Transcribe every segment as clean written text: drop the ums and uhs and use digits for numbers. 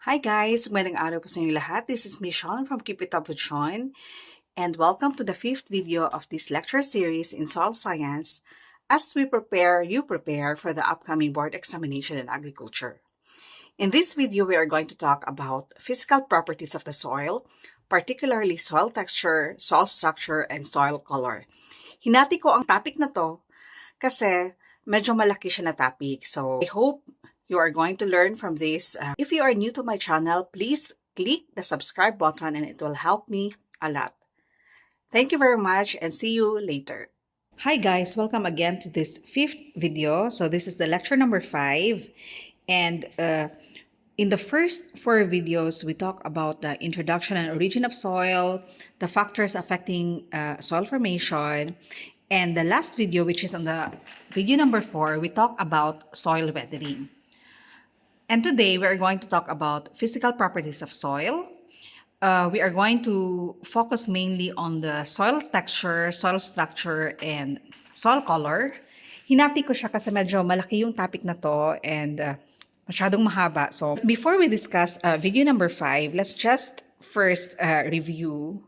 Hi guys! Magandang araw po sa inyo lahat. This is Michelle from Keep It Up with Sean, and welcome to the 5th video of this lecture series in soil science as you prepare for the upcoming board examination in agriculture. In this video, we are going to talk about physical properties of the soil, particularly soil texture, soil structure, and soil color. Hinati ko ang topic na to kasi medyo malaki siya na topic. So, I hope you are going to learn from this. If you are new to my channel, please click the subscribe button and it will help me a lot. Thank you very much and see you later. Hi guys, welcome again to this 5th video. So this is the lecture number 5. And in the first 4 videos, we talk about the introduction and origin of soil, the factors affecting soil formation, and the last video, which is on the video number 4, we talk about soil weathering. And today, we are going to talk about physical properties of soil. We are going to focus mainly on the soil texture, soil structure, and soil color. Hinati ko siya kasi medyo malaki yung topic na to and masyadong mahaba. So, before we discuss video number 5, let's just first review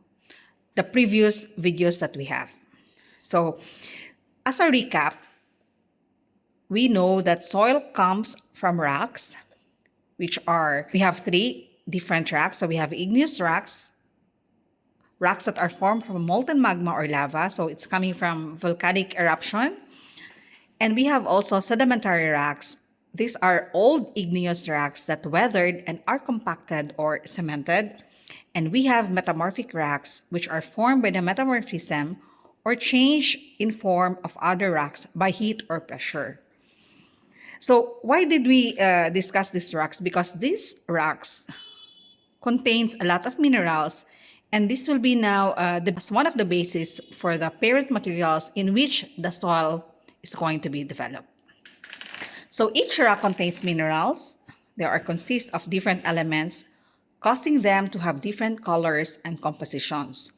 the previous videos that we have. So, as a recap, we know that soil comes from rocks, we have 3 different rocks. So we have igneous rocks that are formed from molten magma or lava. So it's coming from volcanic eruption. And we have also sedimentary rocks. These are old igneous rocks that weathered and are compacted or cemented. And we have metamorphic rocks, which are formed by the metamorphism or change in form of other rocks by heat or pressure. So why did we discuss these rocks? Because these rocks contains a lot of minerals, and this will be now one of the bases for the parent materials in which the soil is going to be developed. So each rock contains minerals. They consist of different elements, causing them to have different colors and compositions.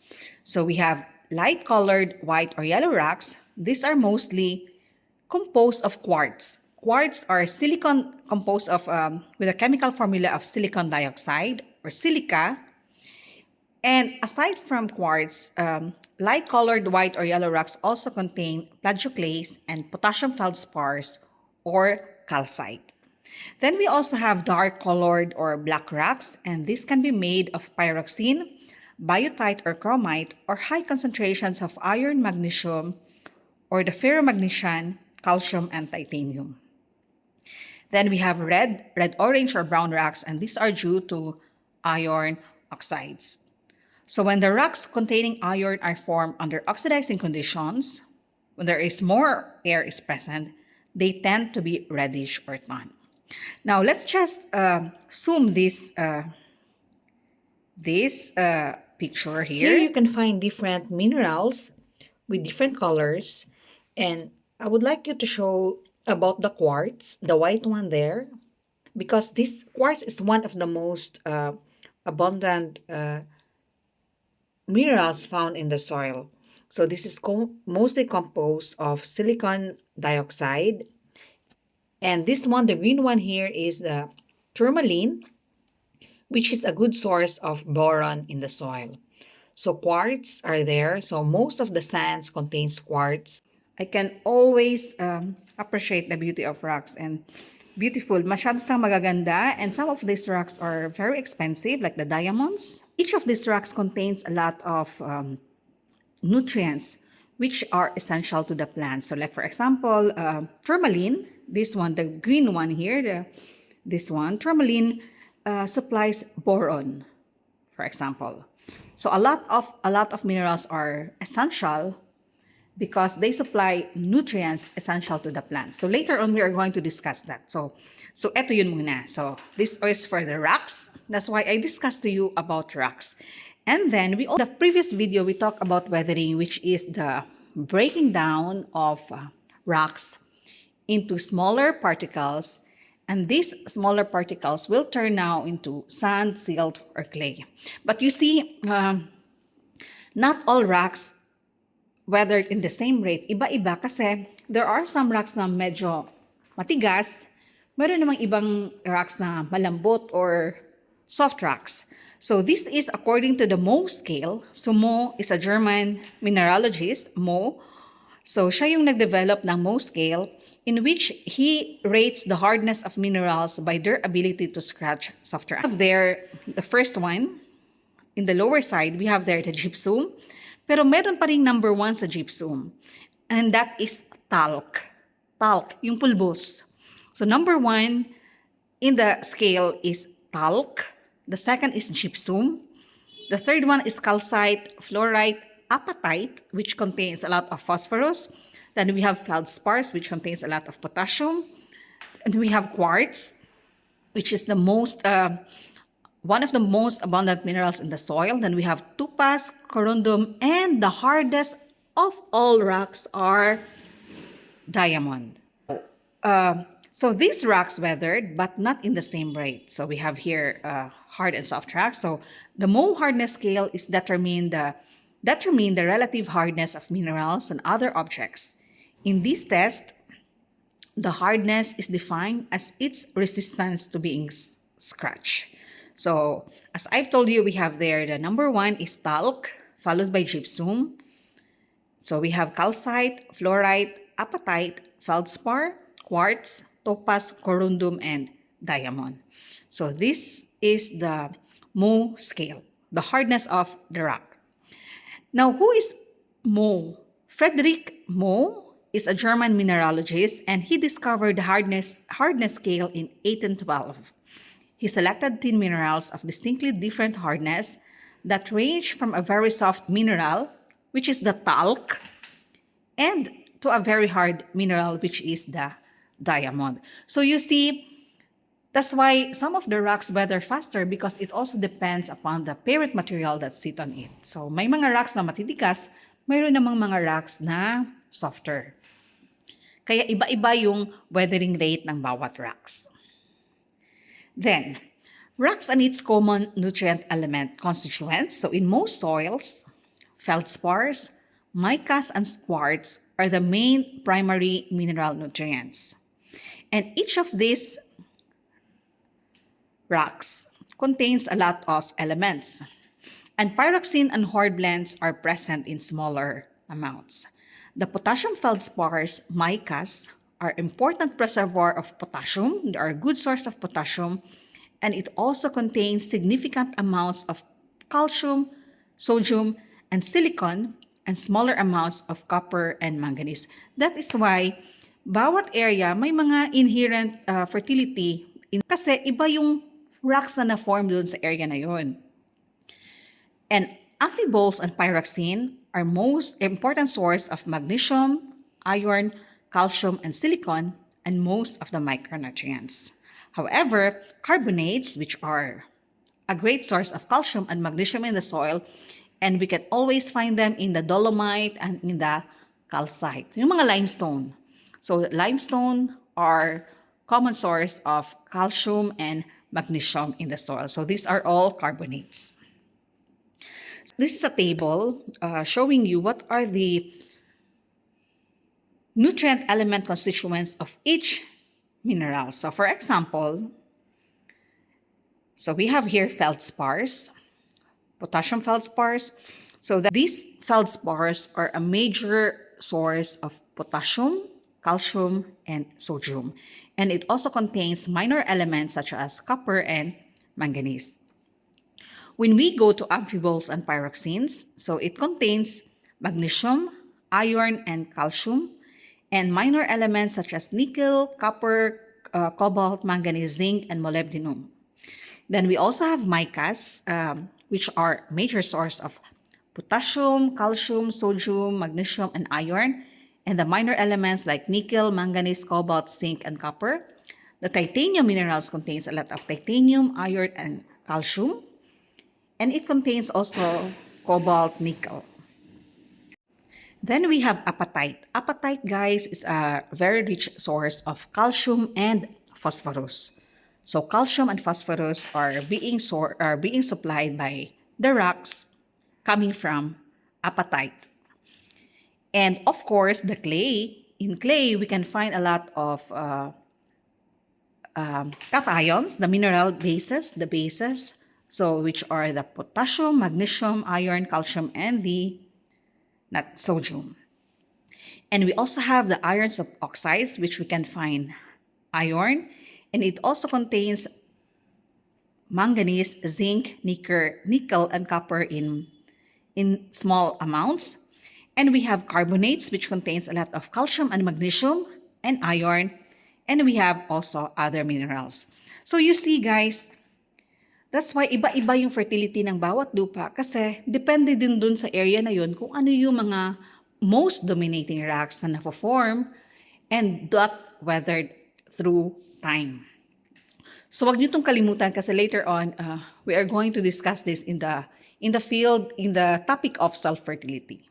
So we have light-colored white or yellow rocks. These are mostly composed of quartz. Quartz are silicon composed of with a chemical formula of silicon dioxide or silica. And aside from quartz, light-colored white or yellow rocks also contain plagioclase and potassium feldspars or calcite. Then we also have dark-colored or black rocks, and this can be made of pyroxene, biotite or chromite, or high concentrations of iron, magnesium, or the ferromagnesian, calcium, and titanium. Then we have red, orange, or brown rocks, and these are due to iron oxides. So when the rocks containing iron are formed under oxidizing conditions, when there is more air is present, they tend to be reddish or tan. Now let's just zoom this picture here. Here you can find different minerals with different colors, and I would like you to show about the quartz, the white one there, because this quartz is one of the most abundant minerals found in the soil. So this is mostly composed of silicon dioxide. And this one, the green one here, is the tourmaline, which is a good source of boron in the soil. So quartz are there. So most of the sands contains quartz. I can always appreciate the beauty of rocks, and beautiful, masyado sang magaganda, and some of these rocks are very expensive, like the diamonds. Each of these rocks contains a lot of nutrients which are essential to the plant. So like for example, tourmaline, this one, the green one here, this one, tourmaline supplies boron, for example. So a lot of minerals are essential because they supply nutrients essential to the plant. So later on, we are going to discuss that. So eto yun muna. So this is for the rocks. That's why I discussed to you about rocks. And then the previous video, we talked about weathering, which is the breaking down of rocks into smaller particles. And these smaller particles will turn now into sand, silt, or clay. But you see, not all rocks weathered in the same rate. Iba-iba kasi there are some rocks na medyo matigas, meron namang ibang rocks na malambot or soft rocks. So this is according to the Mo scale. So Mo is a German mineralogist, Mo. So siya yung nag-develop ng Mo scale in which he rates the hardness of minerals by their ability to scratch soft rocks. We have there the first one. In the lower side, we have there the gypsum. Pero meron pa ring number 1 sa gypsum. And that is talc. Talc, yung pulbos. So number 1 in the scale is talc. The second is gypsum. The third one is calcite, fluorite, apatite, which contains a lot of phosphorus. Then we have feldspars, which contains a lot of potassium. And we have quartz, which is the most one of the most abundant minerals in the soil. Then we have topaz, corundum, and the hardest of all rocks are diamond. So these rocks weathered, but not in the same rate. So we have here hard and soft rocks. So the Mohs hardness scale is determine the relative hardness of minerals and other objects. In this test, the hardness is defined as its resistance to being scratched. So as I've told you, we have there the number 1 is talc, followed by gypsum. So we have calcite, fluorite, apatite, feldspar, quartz, topaz, corundum, and diamond. So this is the Mohs scale, the hardness of the rock. Now, who is Mohs? Friedrich Mohs is a German mineralogist, and he discovered the hardness scale in 1812. He selected 10 minerals of distinctly different hardness that range from a very soft mineral, which is the talc, and to a very hard mineral, which is the diamond. So you see, that's why some of the rocks weather faster because it also depends upon the parent material that sit on it. So may mga rocks na matitigas, mayroon namang mga rocks na softer. Kaya iba-iba yung weathering rate ng bawat rocks. Then, rocks and its common nutrient element constituents. So in most soils, feldspars, micas, and quartz are the main primary mineral nutrients. And each of these rocks contains a lot of elements. And pyroxene and hornblends are present in smaller amounts. The potassium feldspars, micas, are important reservoir of potassium. They are a good source of potassium. And it also contains significant amounts of calcium, sodium, and silicon, and smaller amounts of copper and manganese. That is why bawat area may mga inherent fertility kasi iba yung rocks na na-form doon sa area na yun. And amphiboles and pyroxene are most important source of magnesium, iron, calcium, and silicon, and most of the micronutrients. However, carbonates, which are a great source of calcium and magnesium in the soil, and we can always find them in the dolomite and in the calcite, yung mga limestone. So limestone are common source of calcium and magnesium in the soil. So these are all carbonates. This is a table showing you what are the nutrient element constituents of each mineral. So for example, so we have here feldspars, potassium feldspars. So these feldspars are a major source of potassium, calcium, and sodium. And it also contains minor elements such as copper and manganese. When we go to amphiboles and pyroxenes, so it contains magnesium, iron, and calcium, and minor elements such as nickel, copper, cobalt, manganese, zinc, and molybdenum. Then we also have micas, which are major source of potassium, calcium, sodium, magnesium, and iron, and the minor elements like nickel, manganese, cobalt, zinc, and copper. The titanium minerals contains a lot of titanium, iron, and calcium, and it contains also cobalt, nickel. Then we have apatite. Apatite, guys, is a very rich source of calcium and phosphorus. So calcium and phosphorus are being supplied by the rocks coming from apatite. And of course, the clay. In clay, we can find a lot of cations, the mineral bases, the bases, so which are the potassium, magnesium, iron, calcium, and the not sodium. And we also have the irons of oxides, which we can find iron, and it also contains manganese, zinc, nickel, and copper in small amounts. And we have carbonates, which contains a lot of calcium and magnesium and iron. And we have also other minerals. So you see, guys, that's why iba-iba yung fertility ng bawat lupa kasi depende din dun sa area na yun kung ano yung mga most dominating rocks na na-form and that weathered through time. So wag niyo itong kalimutan kasi later on, we are going to discuss this in the field, in the topic of self-fertility.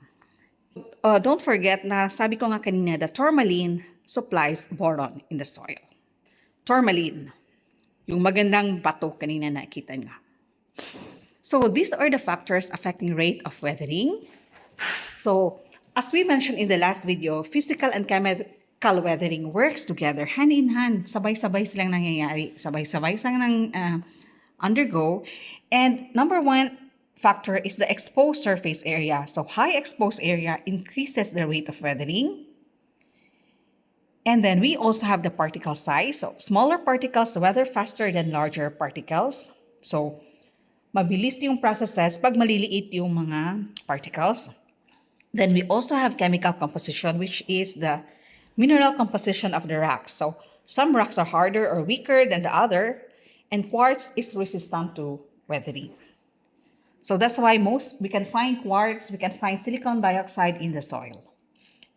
Don't forget na sabi ko nga kanina, the tourmaline supplies boron in the soil. Tourmaline. Yung magandang bato kanina nakita nyo. So these are the factors affecting rate of weathering. So as we mentioned in the last video, physical and chemical weathering works together hand in hand. Sabay-sabay silang nangyayari. Sabay-sabay silang undergo. And number one factor is the exposed surface area. So high exposed area increases the rate of weathering. And then we also have the particle size. So smaller particles weather faster than larger particles. So mabilis yung processes pag maliliit yung mga particles. Then we also have chemical composition, which is the mineral composition of the rocks. So some rocks are harder or weaker than the other, and quartz is resistant to weathering. So that's why we can find quartz, we can find silicon dioxide in the soil.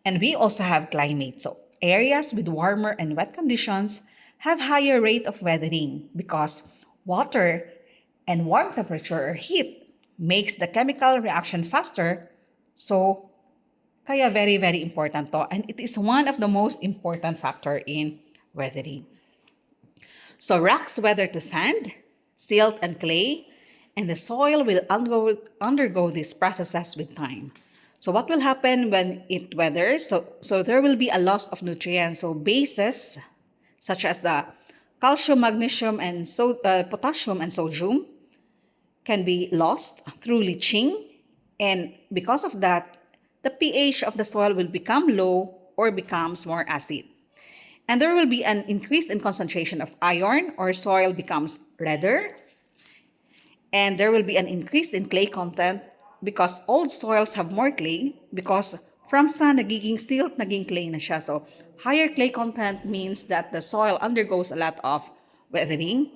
And we also have climate. So areas with warmer and wet conditions have higher rate of weathering because water and warm temperature or heat makes the chemical reaction faster. So, kaya very, very important to. And it is one of the most important factor in weathering. So, rocks weather to sand, silt, and clay, and the soil will undergo these processes with time. So what will happen when it weathers? So there will be a loss of nutrients. So bases such as the calcium, magnesium, and potassium and sodium can be lost through leaching. And because of that, the pH of the soil will become low or becomes more acid. And there will be an increase in concentration of iron or soil becomes redder. And there will be an increase in clay content because old soils have more clay because from sand, nagiging silt, naging clay na siya. So, higher clay content means that the soil undergoes a lot of weathering.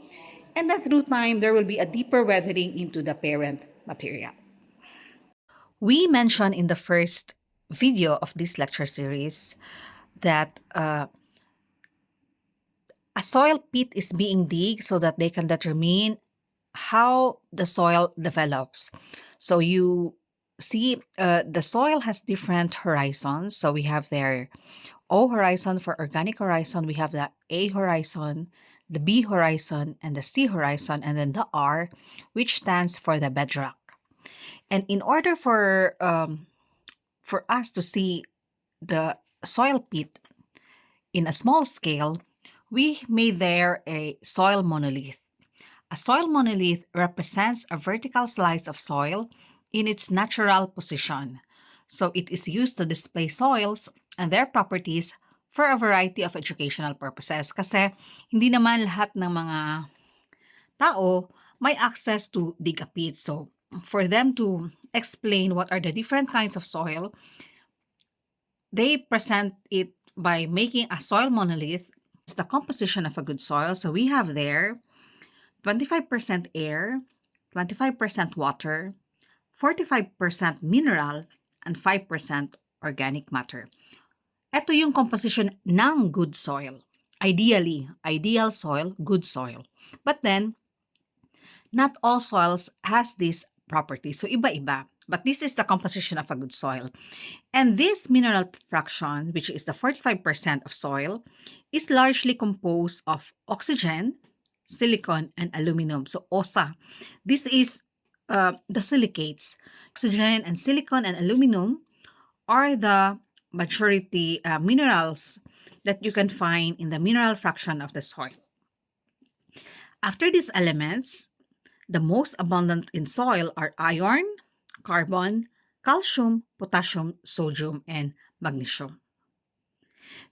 And then through time, there will be a deeper weathering into the parent material. We mentioned in the first video of this lecture series that a soil pit is being digged so that they can determine how the soil develops. So you see the soil has different horizons. So we have their O horizon for organic horizon. We have the A horizon, the B horizon, and the C horizon, and then the R, which stands for the bedrock. And in order for us to see the soil pit in a small scale, we made there a soil monolith. A soil monolith represents a vertical slice of soil in its natural position. So it is used to display soils and their properties for a variety of educational purposes. Kasi hindi naman lahat ng mga tao may access to dig a pit. So for them to explain what are the different kinds of soil, they present it by making a soil monolith. It's the composition of a good soil. So we have there 25% air, 25% water, 45% mineral, and 5% organic matter. Ito yung composition ng good soil. Ideally, ideal soil, good soil. But then, not all soils has this property. So iba-iba. But this is the composition of a good soil. And this mineral fraction, which is the 45% of soil, is largely composed of oxygen, silicon, and aluminum. So OSA. This is the silicates. Oxygen and silicon and aluminum are the majority minerals that you can find in the mineral fraction of the soil. After these elements, the most abundant in soil are iron, carbon, calcium, potassium, sodium, and magnesium.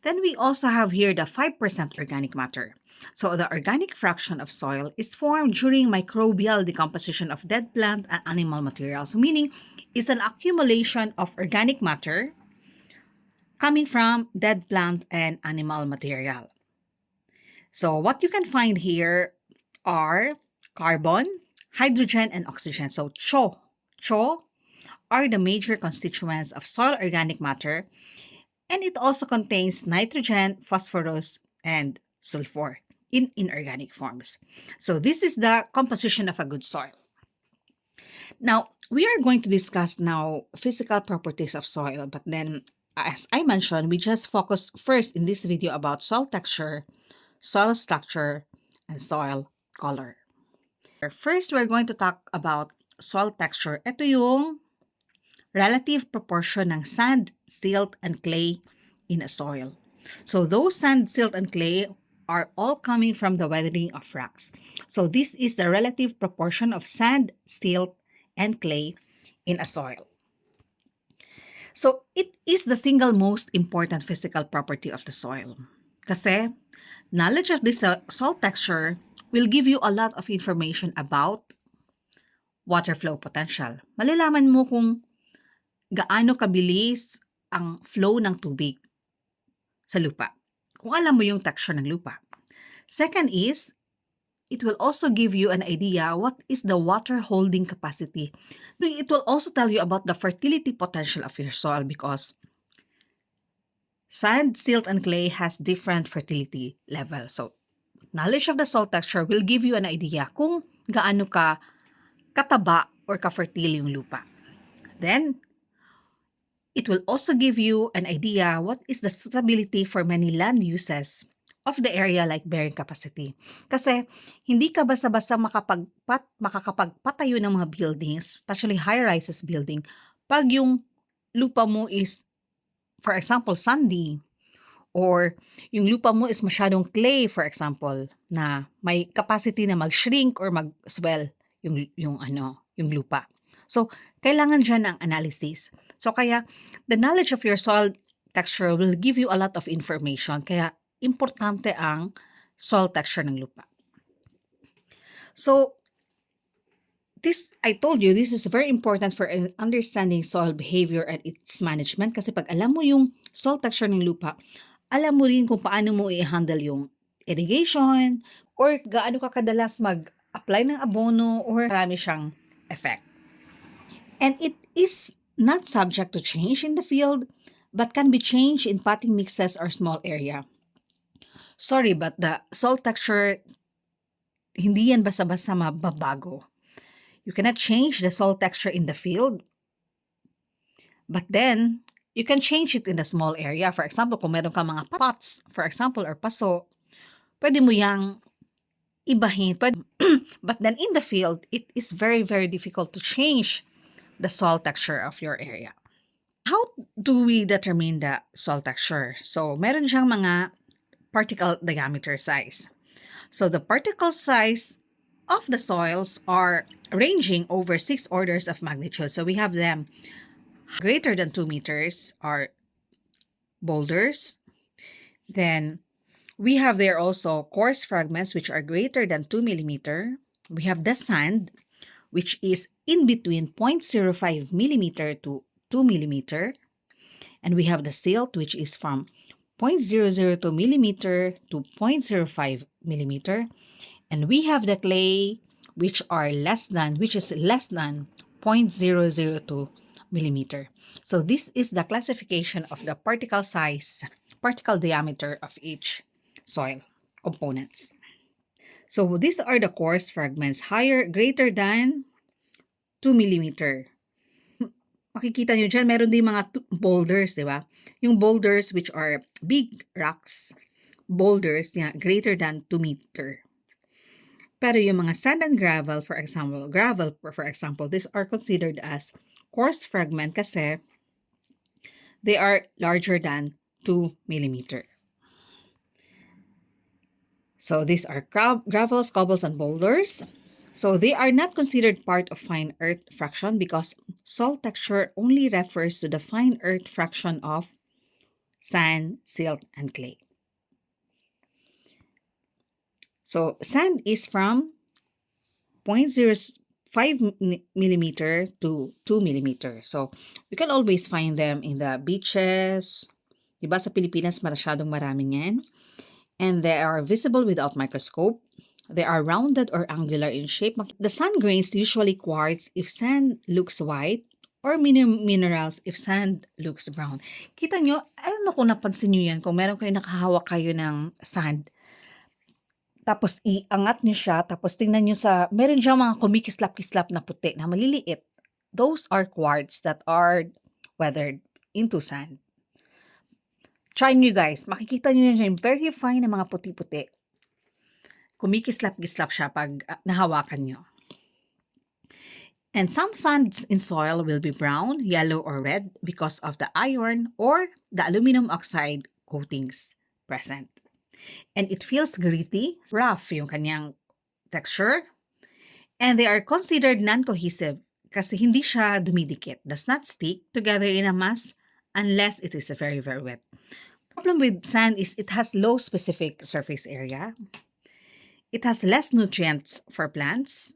Then we also have here the 5% organic matter. So the organic fraction of soil is formed during microbial decomposition of dead plant and animal materials, meaning it's an accumulation of organic matter coming from dead plant and animal material. So what you can find here are carbon, hydrogen, and oxygen. So CHO are the major constituents of soil organic matter, and it also contains nitrogen, phosphorus, and sulfur in inorganic forms. So this is the composition of a good soil. Now, we are going to discuss now physical properties of soil, but then as I mentioned, we just focus first in this video about soil texture, soil structure, and soil color. First, we're going to talk about soil texture. Ito yung relative proportion ng sand, silt, and clay in a soil. So those sand, silt, and clay are all coming from the weathering of rocks. So this is the relative proportion of sand, silt, and clay in a soil. So it is the single most important physical property of the soil. Kasi knowledge of this soil texture will give you a lot of information about water flow potential. Malalaman mo kung gaano kabilis ang flow ng tubig sa lupa, kung alam mo yung texture ng lupa. Second is, it will also give you an idea what is the water holding capacity. It will also tell you about the fertility potential of your soil because sand, silt, and clay has different fertility levels. So, knowledge of the soil texture will give you an idea kung gaano ka kataba or ka-fertile yung lupa. Then, it will also give you an idea what is the suitability for many land uses of the area like bearing capacity. Kasi hindi ka basta-basta makakapagpatayo ng mga buildings, especially high-rises building, pag yung lupa mo is, for example, sandy, or yung lupa mo is masyadong clay, for example, na may capacity na mag-shrink or mag-swell yung lupa. So, kailangan dyan ng analysis. So, kaya, the knowledge of your soil texture will give you a lot of information. Kaya, importante ang soil texture ng lupa. So, I told you, this is very important for understanding soil behavior and its management. Kasi pag alam mo yung soil texture ng lupa, alam mo rin kung paano mo i-handle yung irrigation or gaano ka kadalas mag-apply ng abono or marami siyang effect. And it is not subject to change in the field, but can be changed in potting mixes or small area. Sorry, but the soil texture, hindi yan basta-basta mababago. You cannot change the soil texture in the field, but then, you can change it in a small area. For example, kung meron ka mga pots, for example, or paso, pwede mo yang ibahin. But then in the field, it is very, very difficult to change the soil texture of your area. How do we determine the soil texture? So, meron siyang mga particle diameter size. So, the particle size of the soils are ranging over 6 orders of magnitude. So, we have them greater than 2 meters are boulders. Then, we have there also coarse fragments which are greater than 2 millimeter. We have the sand, which is in between 0.05 millimeter to 2 millimeter. And we have the silt, which is from 0.002 millimeter to 0.05 millimeter. And we have the clay, which is less than 0.002 millimeter. So this is the classification of the particle size, particle diameter of each soil components. So these are the coarse fragments, greater than 2 millimeter. Makikita nyo dyan, meron din mga boulders, di ba? Yung boulders which are big rocks, boulders greater than 2 meter. Pero yung mga sand and gravel, for example, these are considered as coarse fragment kasi they are larger than 2 millimeter. So these are gravels, cobbles, and boulders. So they are not considered part of fine earth fraction because salt texture only refers to the fine earth fraction of sand, silt, and clay. So sand is from 0.05 millimeter to 2 millimeter. So you can always find them in the beaches. Diba sa Pilipinas masyadong marami yan. And they are visible without microscope. They are rounded or angular in shape. The sand grains usually quartz if sand looks white or minerals if sand looks brown. Kita nyo, ano kung napansin nyo yan, kung meron kayo nakahawak kayo ng sand, tapos iangat nyo siya, tapos tingnan nyo sa, meron dyan mga kumikislap-kislap na puti na maliliit. Those are quartz that are weathered into sand. Try nyo guys, makikita nyo yan very fine na mga puti-puti. Kumikislap-kislap siya pag nahawakan nyo. And some sands in soil will be brown, yellow, or red because of the iron or the aluminum oxide coatings present. And it feels gritty, rough yung kanyang texture. And they are considered non-cohesive kasi hindi siya dumidikit, does not stick together in a mass unless it is very, very wet. The problem with sand is it has low specific surface area. It has less nutrients for plants.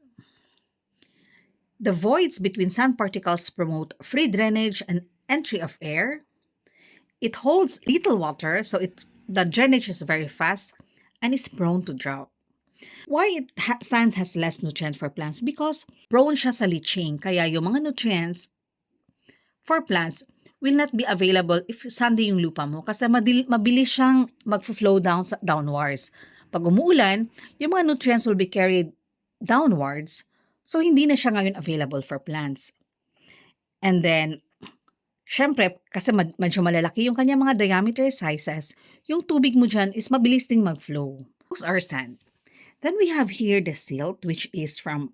The voids between sand particles promote free drainage and entry of air. It holds little water, so the drainage is very fast and is prone to drought. Why sand has less nutrient for plants? Because prone siya sa leaching, kaya yung mga nutrients for plants will not be available if sandy yung lupa mo kasi mabilis siyang mag-flow downwards. Pag umuulan, yung mga nutrients will be carried downwards, so hindi na siya ngayon available for plants. And then, syempre, kasi medyo malalaki yung kanya mga diameter sizes, yung tubig mo dyan is mabilis ding mag-flow. Those are sand. Then we have here the silt, which is from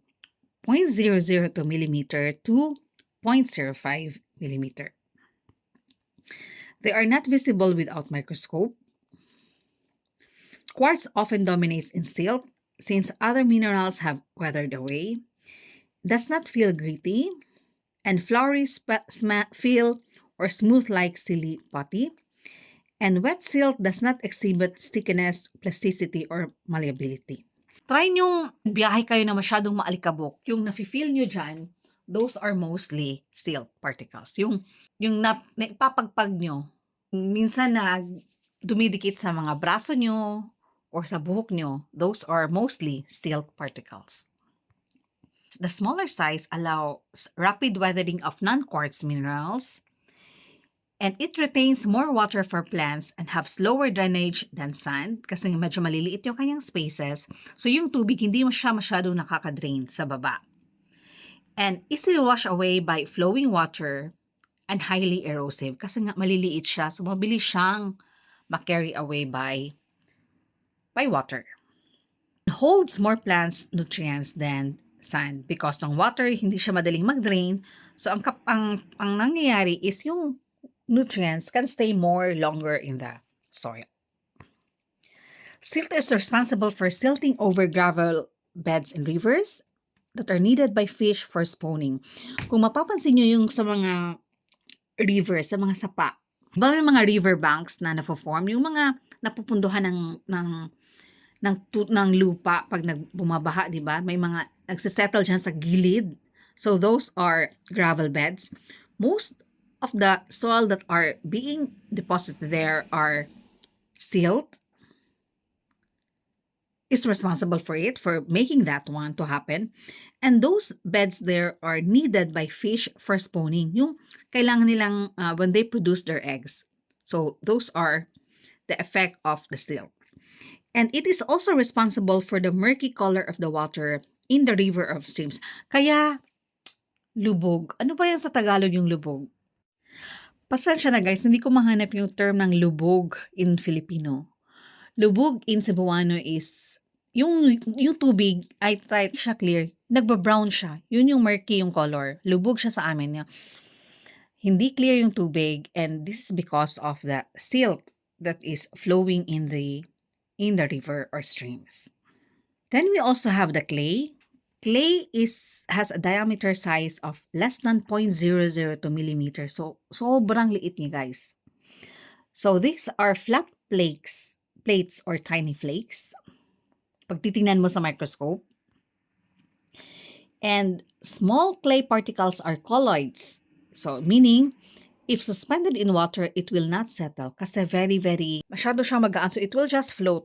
0.002 millimeter to 0.05 millimeter. They are not visible without microscope. Quartz often dominates in silt since other minerals have weathered away. Does not feel gritty and flowery feel or smooth like silly putty. And wet silt does not exhibit stickiness, plasticity, or malleability. Try nyong biyahe kayo na masyadong maalikabok. Yung nafe-feel nyo dyan, those are mostly silt particles. Yung naipapagpag nyo, minsan na dumidikit sa mga braso nyo or sa buhok nyo, those are mostly silt particles. The smaller size allows rapid weathering of non-quartz minerals, and it retains more water for plants and have slower drainage than sand kasi medyo maliliit yung kanyang spaces. So yung tubig hindi siya masyadong nakaka-drain sa baba. And easily wash away by flowing water and highly erosive kasi nga maliliit siya, so mabilis siyang ma-carry away by water. It holds more plants nutrients than sand because ng water hindi siya madaling mag-drain, so ang nangyayari is yung nutrients can stay longer in the soil. Silt is responsible for silting over gravel beds in rivers that are needed by fish for spawning. Kung mapapansin nyo yung sa mga rivers, sa mga sapa, ba may mga river banks na na-form, yung mga napupunduhan ng lupa pag bumabaha, di ba? May mga nagsisettle dyan sa gilid. So those are gravel beds. Most of the soil that are being deposited there are silt. Is responsible for making that one to happen. And those beds there are needed by fish for spawning. Yung kailangan nilang when they produce their eggs. So those are the effect of the silt. And it is also responsible for the murky color of the water in the river of streams. Kaya, lubog. Ano ba yan sa Tagalog yung lubog? Pasensya na guys, hindi ko mahanap yung term ng lubog in Filipino. Lubog in Cebuano is yung tubig ay try siya clear, nagba-brown siya. Yun yung murky yung color. Lubog siya sa amin. Hindi clear yung tubig, and this is because of the silt that is flowing in the in the river or streams. Then we also have the clay. Clay has a diameter size of less than 0.002 millimeters. So, sobrang liit niya, guys. So, these are flat plates or tiny flakes. Pag titingnan mo sa microscope. And small clay particles are colloids. So, meaning, if suspended in water, it will not settle kasi masyado siyang magaan. So, it will just float.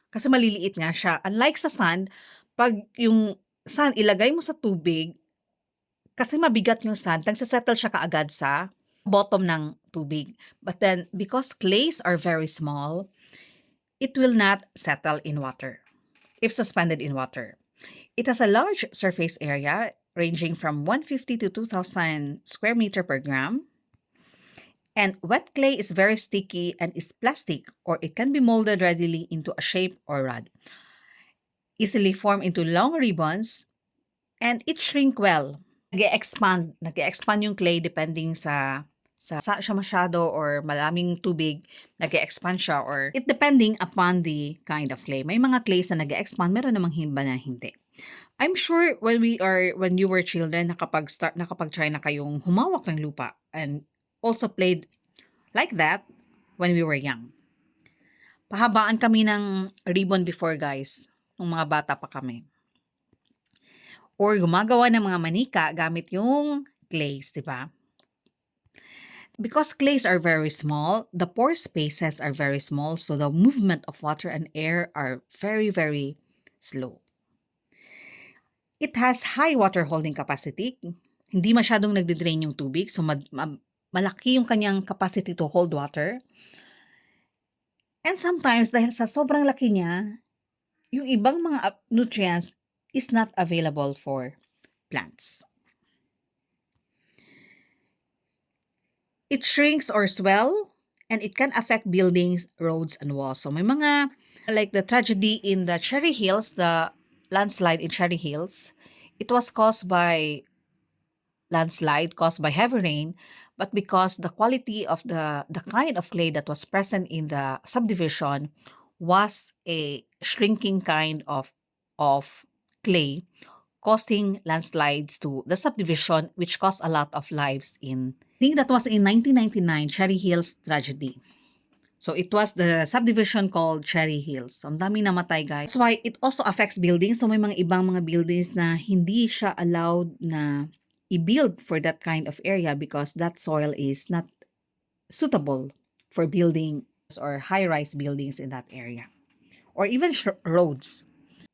Kasi maliliit nga siya. Unlike sa sand, pag yung sand ilagay mo sa tubig, kasi mabigat yung sand, nagsasettle siya kaagad sa bottom ng tubig. But then, because clays are very small, it will not settle in water if suspended in water. It has a large surface area ranging from 150 to 2,000 square meter per gram. And wet clay is very sticky and is plastic, or it can be molded readily into a shape or rod. Easily form into long ribbons, and it shrink well. Nag-expand yung clay depending sa siya masyado or maraming tubig, nag-expand siya, or it depending upon the kind of clay. May mga clays na nag-expand, meron namang iba na hindi. I'm sure when you were children, nakapag-try na kayong humawak ng lupa and also played like that when we were young. Pahabaan kami ng ribbon before, guys, nung mga bata pa kami. Or gumagawa ng mga manika gamit yung clays, di ba? Because clays are very small, the pore spaces are very small, so the movement of water and air are very, very slow. It has high water holding capacity. Hindi masyadong nagdi-drain yung tubig, so malaki yung kanyang capacity to hold water. And sometimes, dahil sa sobrang laki niya, yung ibang mga nutrients is not available for plants. It shrinks or swell, and it can affect buildings, roads, and walls. So may mga, like the tragedy in the Cherry Hills, the landslide in Cherry Hills, it was caused by landslide, caused by heavy rain, but because the quality of the kind of clay that was present in the subdivision was a shrinking kind of clay, causing landslides to the subdivision, which caused a lot of lives in, I think that was in 1999, Cherry Hills tragedy. So it was the subdivision called Cherry Hills. So, ang dami namatay, guys. That's why it also affects buildings. So may mga ibang mga buildings na hindi siya allowed na i-build for that kind of area because that soil is not suitable for building or high-rise buildings in that area. Or even roads.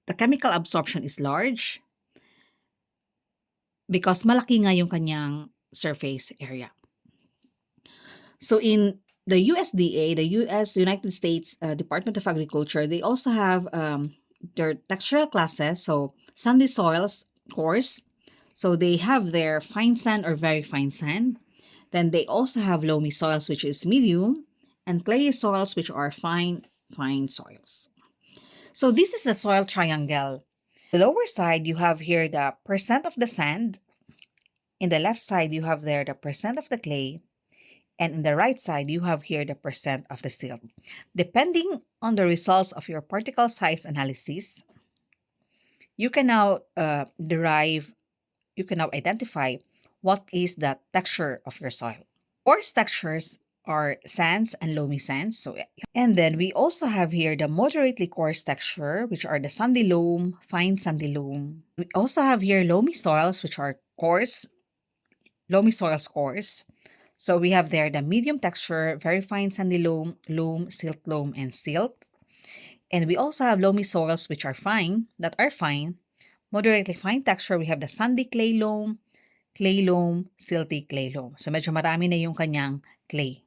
The chemical absorption is large because malaki nga yung kanyang surface area. So in the USDA, the United States Department of Agriculture, they also have their textural classes. So sandy soils, coarse. So they have their fine sand or very fine sand. Then they also have loamy soils, which is medium, and clayey soils, which are fine soils. So this is the soil triangle. The lower side, you have here the percent of the sand. In the left side, you have there the percent of the clay. And in the right side, you have here the percent of the silt. Depending on the results of your particle size analysis, you can now identify what is the texture of your soil. Coarse textures are sands and loamy sands. And then we also have here the moderately coarse texture, which are the sandy loam, fine sandy loam. We also have here loamy soils, which are coarse, loamy soils coarse. So we have there the medium texture, very fine sandy loam, silt loam, and silt. And we also have loamy soils which are fine, moderately fine texture. We have the sandy clay loam, silty clay loam. So medyo marami na yung kanyang clay.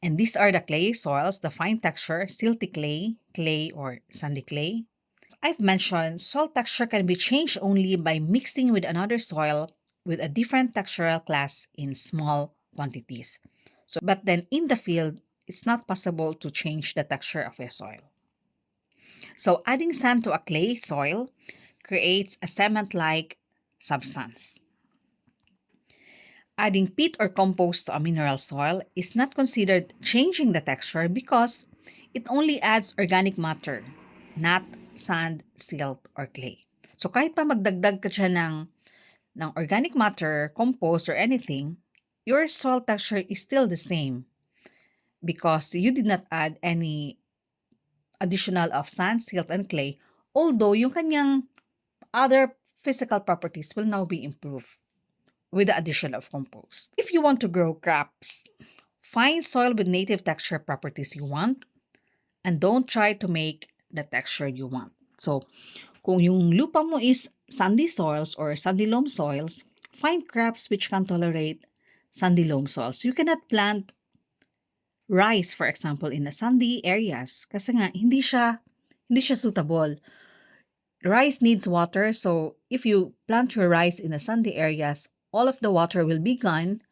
And these are the clay soils, the fine texture, silty clay or sandy clay. As I've mentioned, soil texture can be changed only by mixing with another soil with a different textural class in small quantities. But then in the field, it's not possible to change the texture of a soil. So adding sand to a clay soil creates a cement-like substance. Adding peat or compost to a mineral soil is not considered changing the texture because it only adds organic matter, not sand, silt, or clay. So kahit pa magdagdag ka siya ng organic matter, compost, or anything, your soil texture is still the same because you did not add any additional of sand, silt, and clay, although yung kanyang other physical properties will now be improved with the addition of compost. If you want to grow crops, find soil with native texture properties you want and don't try to make the texture you want. So, kung yung lupa mo is sandy soils or sandy loam soils, find crops which can tolerate sandy loam soils. You cannot plant rice, for example, in the sandy areas kasi nga hindi siya suitable. Rice needs water, so if you plant your rice in the sandy areas, all of the water will be gone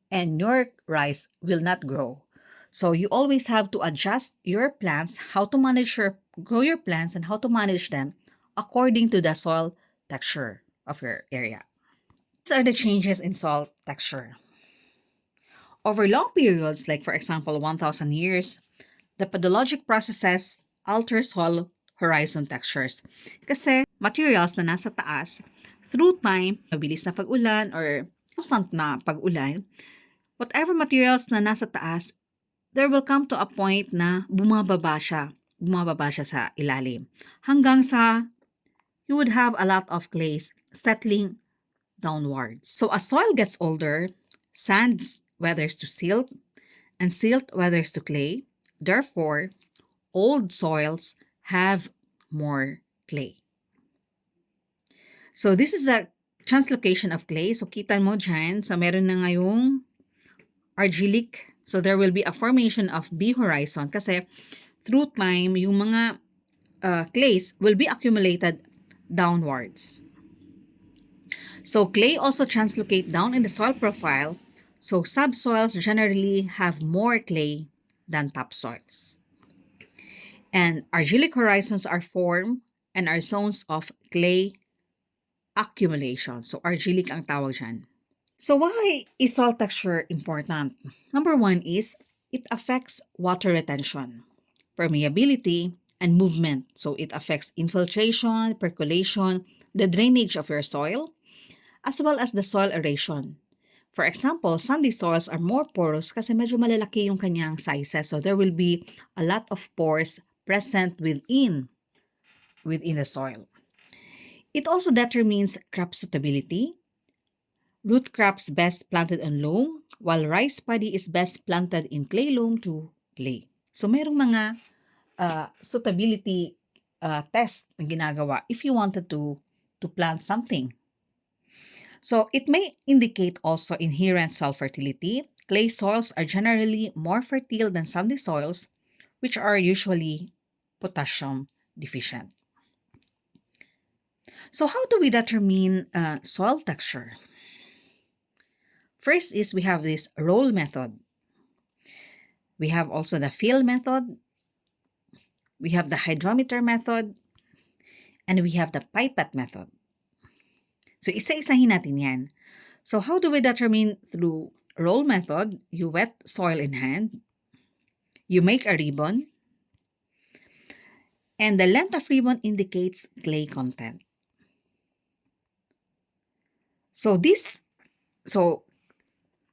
and your rice will not grow. So you always have to adjust your plants, how to grow your plants and how to manage them according to the soil texture of your area. These are the changes in soil texture. Over long periods, like for example 1,000 years, the pedologic processes alter soil horizon textures. Kasi materials na nasa taas, through time, mabilis na pag-ulan or constant na pag-ulan, whatever materials na nasa taas, there will come to a point na bumababa siya sa ilalim. Hanggang sa you would have a lot of clays settling downwards. So as soil gets older, sand weathers to silt, and silt weathers to clay. Therefore, old soils have more clay. So this is a translocation of clay. So kita mo dyan, so meron na ngayong argillic. So there will be a formation of B horizon kasi through time, yung mga clays will be accumulated downwards. So clay also translocate down in the soil profile. So subsoils generally have more clay than topsoils. And argillic horizons are formed and are zones of clay accumulation. So argillic ang tawag dyan. So why is soil texture important? Number one is it affects water retention, permeability, and movement. So it affects infiltration, percolation, the drainage of your soil, as well as the soil aeration. For example, sandy soils are more porous kasi medyo malalaki yung kanyang sizes. So there will be a lot of pores present within the soil. It also determines crop suitability. Root crops best planted on loam, while rice paddy is best planted in clay loam to clay. So merong mga suitability test na ginagawa if you wanted to plant something. So it may indicate also inherent soil fertility. Clay soils are generally more fertile than sandy soils, which are usually potassium deficient. So how do we determine soil texture? First is we have this roll method. We have also the feel method. We have the hydrometer method. And we have the pipette method. So isa-isahin natin yan. So how do we determine through roll method? You wet soil in hand. You make a ribbon. And the length of ribbon indicates clay content. So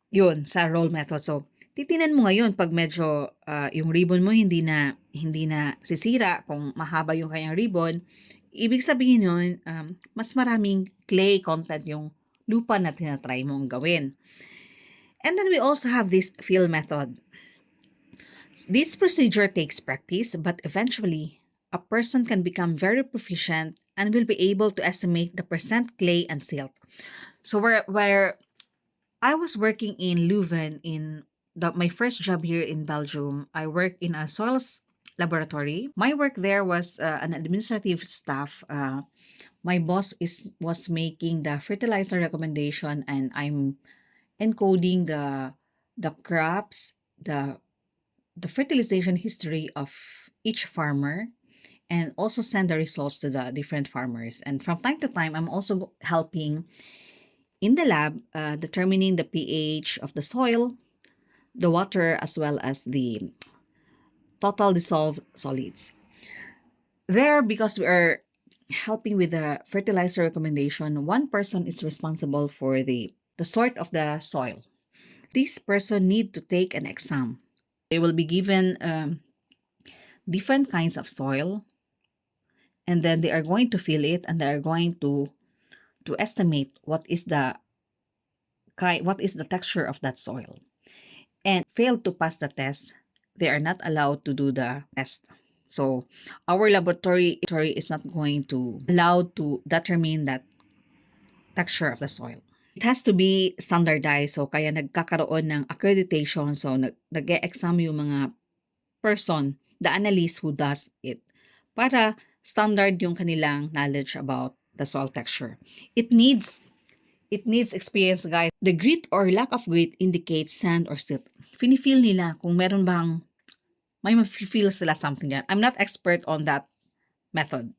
yun sa roll method. So titinan mo ngayon pag medyo yung ribbon mo hindi na sisira, kung mahaba yung kanyang ribbon, ibig sabihin yun, mas maraming clay content yung lupa na tinatry mong gawin. And then we also have this feel method. This procedure takes practice, but eventually, a person can become very proficient and will be able to estimate the percent clay and silt. So where I was working in Leuven in my first job here in Belgium, I worked in a soils laboratory. My work there was an administrative staff. My boss was making the fertilizer recommendation, and I'm encoding the crops, the fertilization history of each farmer, and also send the results to the different farmers. And from time to time, I'm also helping in the lab determining the pH of the soil, the water, as well as the total dissolved solids. There, because we are helping with the fertilizer recommendation, one person is responsible for the sort of the soil. This person need to take an exam. They will be given different kinds of soil, and then they are going to fill it, and they are going to estimate what is the texture of that soil. And fail to pass the test, they are not allowed to do the test. So our laboratory is not going to allow to determine that texture of the soil. It has to be standardized, so kaya nagkakaroon ng accreditation, so nag-e-exam yung mga person, the analyst who does it, para standard yung kanilang knowledge about the soil texture. It needs experience, guys. The grit or lack of grit indicates sand or silt. Feel nila kung meron bang may ma-feel sila something yan. I'm not expert on that method.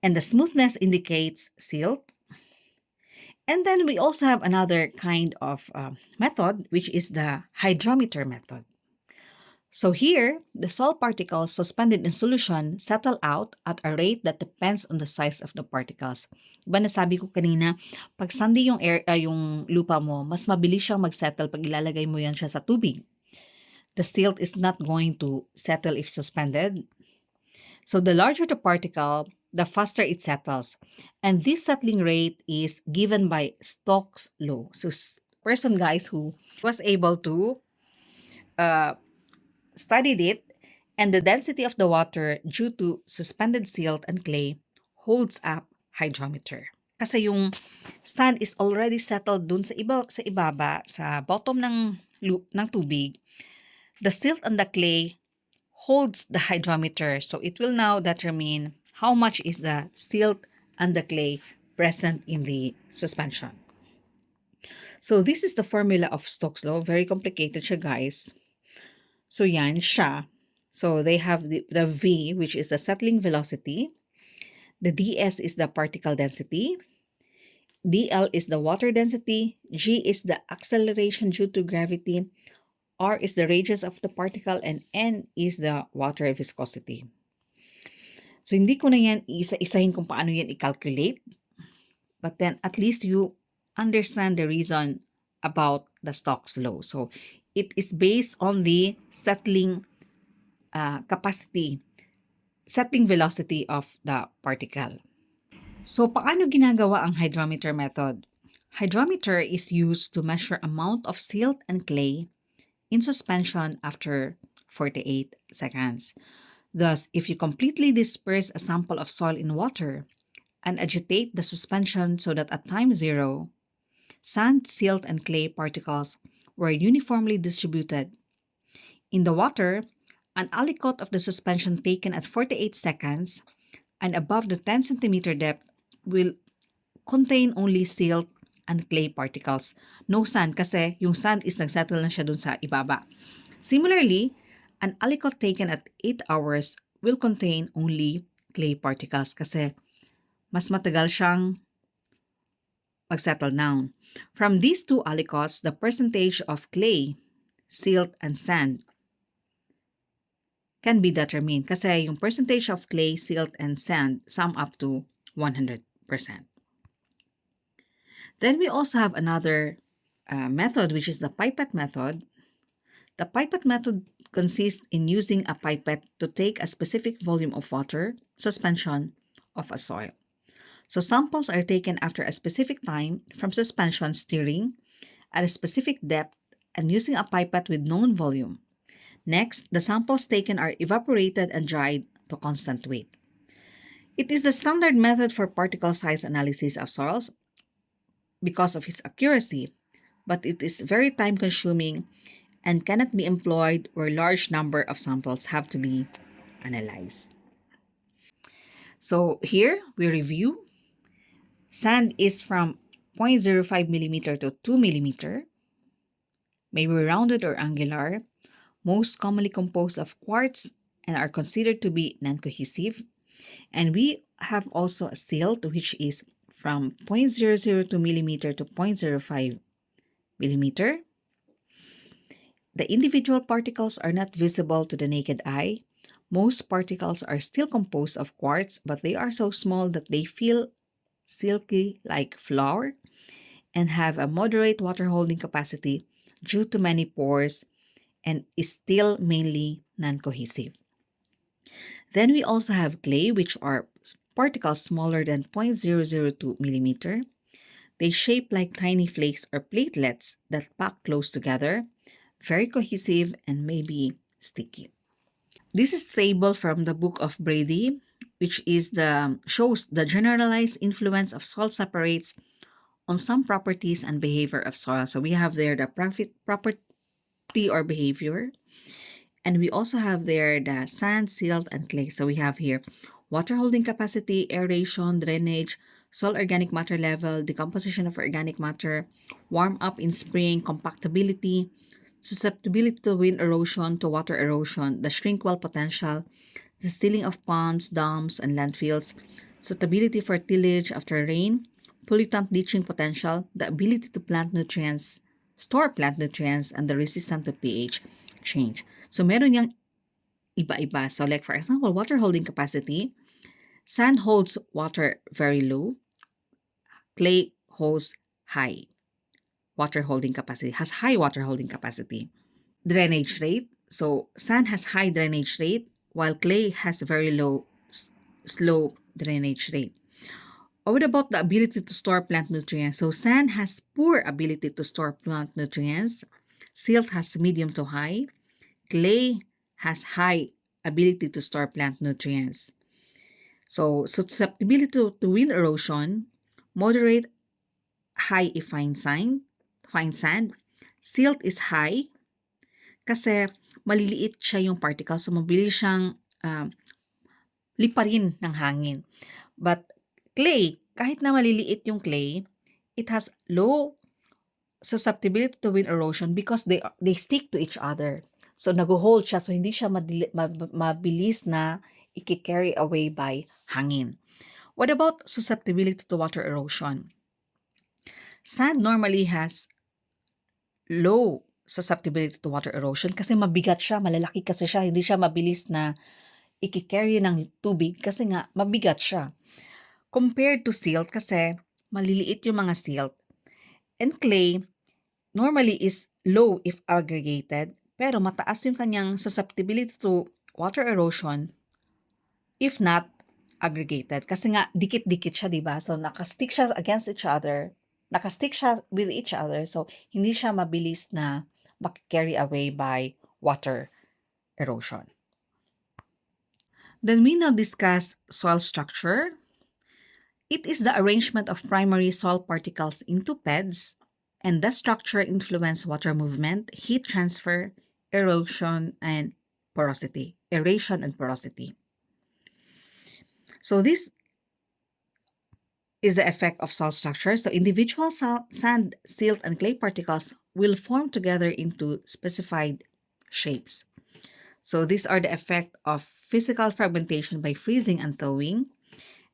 And the smoothness indicates silt. And then we also have another kind of method, which is the hydrometer method. So here, the salt particles suspended in solution settle out at a rate that depends on the size of the particles. Diba nasabi ko kanina, pag sandy yung yung lupa mo, mas mabilis siyang mag-settle pag ilalagay mo yan siya sa tubig. The silt is not going to settle if suspended. So the larger the particle, the faster it settles. And this settling rate is given by Stokes' law. So person, guys, who was able to studied it, and the density of the water due to suspended silt and clay holds up hydrometer. Kasi yung sand is already settled dun sa ibaba, sa bottom ng tubig. The silt and the clay holds the hydrometer, so it will now determine how much is the silt and the clay present in the suspension. So this is the formula of Stokes' law. Very complicated siya, guys. So yan siya. So they have the V, which is the settling velocity. The ds is the particle density. dl is the water density. G is the acceleration due to gravity. R is the radius of the particle. And N is the water viscosity. So hindi ko na yan isa-isahin kung paano yan i-calculate. But then at least you understand the reason about the Stokes' law. So it is based on the settling settling velocity of the particle. So paano ginagawa ang hydrometer method? Hydrometer is used to measure amount of silt and clay in suspension after 48 seconds. Thus, if you completely disperse a sample of soil in water and agitate the suspension so that at time 0, sand, silt, and clay particles were uniformly distributed. In the water, an aliquot of the suspension taken at 48 seconds and above the 10 centimeter depth will contain only silt and clay particles. No sand, kasi yung sand is nagsettle na siya dun sa ibaba. Similarly, an aliquot taken at 8 hours will contain only clay particles kasi mas matagal siyang mag-settle down. From these two aliquots, the percentage of clay, silt, and sand can be determined kasi yung percentage of clay, silt, and sand sum up to 100%. Then we also have another method, which is the pipette method. The pipette method consists in using a pipette to take a specific volume of water suspension of a soil. So samples are taken after a specific time from suspension stirring at a specific depth and using a pipette with known volume. Next, the samples taken are evaporated and dried to constant weight. It is the standard method for particle size analysis of soils because of its accuracy, but it is very time-consuming and cannot be employed where large number of samples have to be analyzed. So here we review. Sand is from 0.05 millimeter to 2 millimeter, may be rounded or angular, most commonly composed of quartz and are considered to be non-cohesive. And we have also a silt, which is from 0.002 millimeter to 0.05 millimeter. The individual particles are not visible to the naked eye. Most particles are still composed of quartz, but they are so small that they feel silky like flour and have a moderate water holding capacity due to many pores and is still mainly non-cohesive. Then we also have clay, which are particles smaller than 0.002 millimeter. They shape like tiny flakes or platelets that pack close together, very cohesive and maybe sticky. This is table from the book of Brady, which is the shows the generalized influence of salt separates on some properties and behavior of soil. So we have there the property or behavior, and we also have there the sand, silt, and clay. So we have here water holding capacity, aeration, drainage, soil organic matter level, decomposition of organic matter, warm up in spring, compactability, susceptibility to wind erosion, to water erosion, the shrink well potential, the sealing of ponds, dams, and landfills, suitability for tillage after rain, pollutant leaching potential, the ability to plant nutrients, store plant nutrients, and the resistance to pH change. So meron yang iba-iba. So like for example, water holding capacity, sand holds water very low, clay holds high water holding capacity, has high water holding capacity. Drainage rate, so sand has high drainage rate while clay has very low slow drainage rate. Or what about the ability to store plant nutrients? So sand has poor ability to store plant nutrients, silt has medium to high, clay has high ability to store plant nutrients. So susceptibility to wind erosion, moderate, high if fine sand. Silt is high kasi maliliit siya yung particle, so mabilis siyang liparin ng hangin. But clay, kahit na maliliit yung clay, it has low susceptibility to wind erosion because they stick to each other. So nag-hold siya, so hindi siya mabilis na i-carry away by hangin. What about susceptibility to water erosion? Sand normally has low susceptibility to water erosion kasi mabigat siya, malalaki kasi siya, hindi siya mabilis na i-carry ng tubig kasi nga mabigat siya. Compared to silt kasi maliliit yung mga silt. And clay normally is low if aggregated, pero mataas yung kanyang susceptibility to water erosion if not aggregated. Kasi nga, dikit-dikit siya, di ba? So, nakastick siya against each other. Nakastick siya with each other. So, hindi siya mabilis na carry away by water erosion. Then we now discuss soil structure. It is the arrangement of primary soil particles into beds, and the structure influence water movement, heat transfer, erosion, and porosity. Aeration and porosity. So this is the effect of soil structure. So individual sand, silt, and clay particles will form together into specified shapes. So these are the effect of physical fragmentation by freezing and thawing.